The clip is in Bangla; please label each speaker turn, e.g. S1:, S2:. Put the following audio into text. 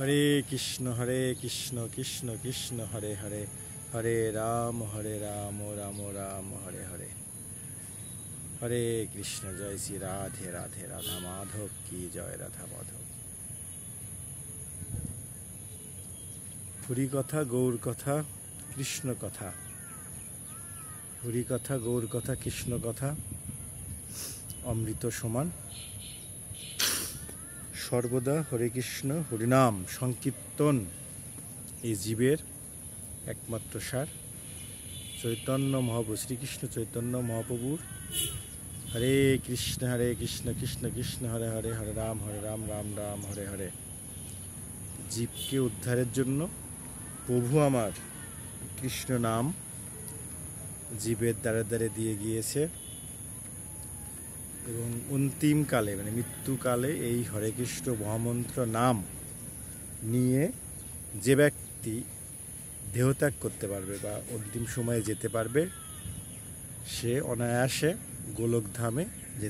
S1: হরে কৃষ্ণ কৃষ্ণ কৃষ্ণ হরে হরে, হরে রাম রাম রাম হরে হরে। হরে কৃষ্ণ। জয় শ্রী রাধে রাধে। রাধা মাধব কি জয়, রাধা মাধব। হরি কথা গৌর কথা কৃষ্ণ কথা, হরি কথা গৌর কথা কৃষ্ণ কথা অমৃত সমান। সর্বদা হরে কৃষ্ণ হরিনাম সংকীর্তন এই জীবের একমাত্র সার। চৈতন্য মহাপ্রভু শ্রীকৃষ্ণ চৈতন্য মহাপ্রভুর হরে কৃষ্ণ কৃষ্ণ কৃষ্ণ হরে হরে, হরে রাম রাম রাম হরে হরে। জীবকে উদ্ধারের জন্য প্রভু আমার কৃষ্ণ নাম জীবের দ্বারে দ্বারে দিয়ে গিয়েছে, এবং অন্তিমকালে মানে মৃত্যুকালে এই হরে কৃষ্ণ মহামন্ত্র নাম নিয়ে যে ব্যক্তি দেহত্যাগ করতে পারবে বা অন্তিম সময়ে যেতে পারবে, সে অনায়াসে গোলকধামে